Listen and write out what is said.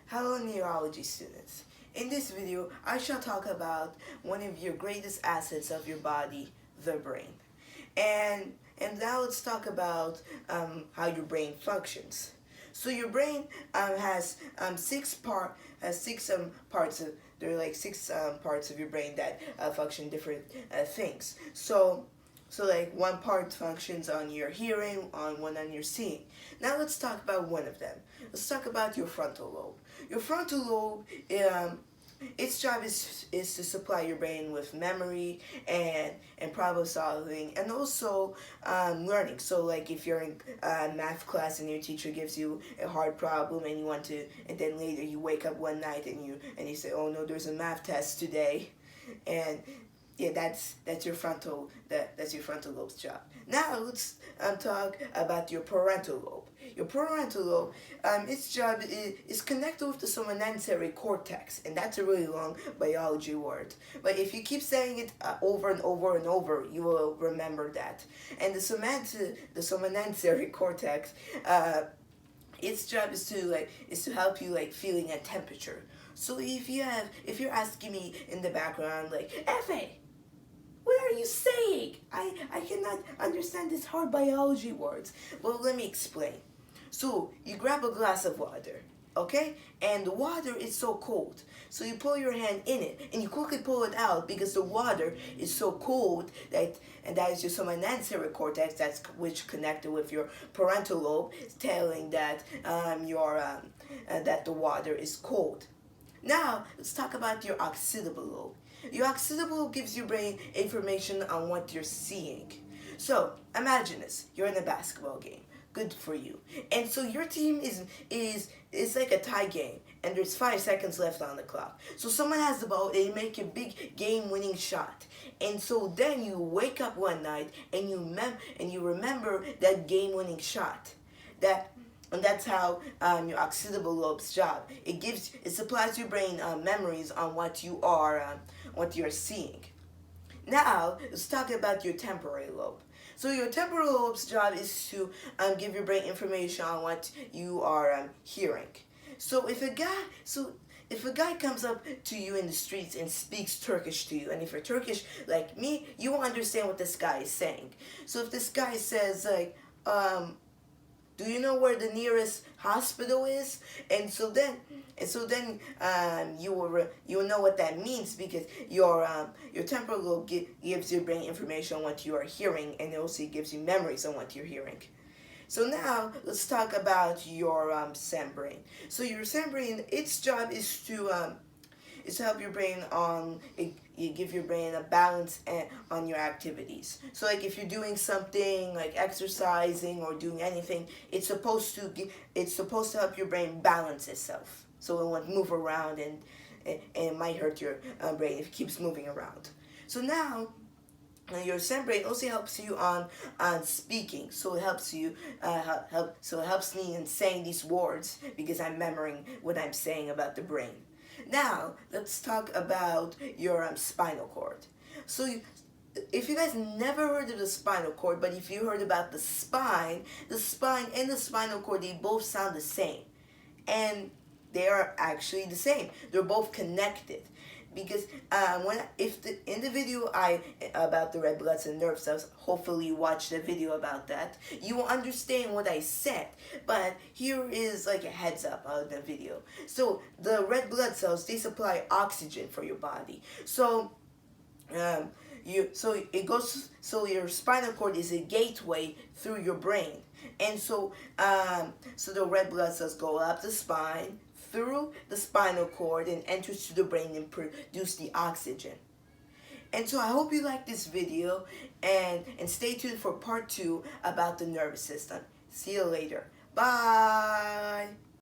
Hello neurology students. In this video, I shall talk about one of your greatest assets of your body, the brain. And now let's talk about how your brain functions. So your brain has six parts of there are like six parts of your brain that function different things. So like one part functions on your hearing, one on your seeing. Now let's talk about one of them. Let's talk about your frontal lobe. Your frontal lobe, its job is to supply your brain with memory and problem solving and also learning. So like if you're in math class and your teacher gives you a hard problem and you want to, and then later you wake up one night and you say, oh no, there's a math test today, and yeah, that's your frontal lobe's job. Now let's talk about your parental lobe. Your parental lobe, its job is connected with the somanensory cortex, and that's a really long biology word. But if you keep saying it over and over and over, you will remember that. And the somanensory cortex, its job is to help you feeling a temperature. So if you're asking me in the background Efe, what are you saying? I cannot understand these hard biology words. Well, let me explain. So you grab a glass of water, okay? And the water is so cold. So you pull your hand in it and you quickly pull it out because the water is so cold that is your somanensory cortex which connected with your parental lobe, telling that that the water is cold. Now, let's talk about your occipital lobe. Your occipital lobe gives your brain information on what you're seeing. So, imagine this. You're in a basketball game. Good for you. And so your team is like a tie game, and there's 5 seconds left on the clock. So someone has the ball, and you make a big game-winning shot. And so then you wake up one night, and you remember that game-winning shot. And that's how your occipital lobe's job. It supplies your brain memories on what you're seeing. Now let's talk about your temporal lobe. So your temporal lobe's job is to give your brain information on what you are hearing. So if a guy comes up to you in the streets and speaks Turkish to you, and if you're Turkish like me, you will understand what this guy is saying. So if this guy says do you know where the nearest hospital is? And so then you will know what that means, because your temporal lobe gives your brain information on what you are hearing, and it also gives you memories on what you're hearing. So now let's talk about your sembrain. So your sembrain, its job is to help your brain you give your brain a balance on your activities. So like if you're doing something like exercising or doing anything, it's supposed to help your brain balance itself, so it won't move around and it might hurt your brain if it keeps moving around. So now your sembrain also helps you on speaking. So it helps you so it helps me in saying these words because I'm remembering what I'm saying about the brain. Now, let's talk about your spinal cord. So, if you guys never heard of the spinal cord, but if you heard about the spine and the spinal cord, they both sound the same. And they are actually the same. They're both connected. Because in the video about the red blood cell nerve cells, hopefully you watched the video about that, you will understand what I said. But here is like a heads up of the video. So the red blood cells, they supply oxygen for your body. So your spinal cord is a gateway through your brain, and so the red blood cells go up the spine, through the spinal cord, and enters to the brain and produce the oxygen. And so I hope you like this video, and stay tuned for part 2 about the nervous system. See you later. Bye.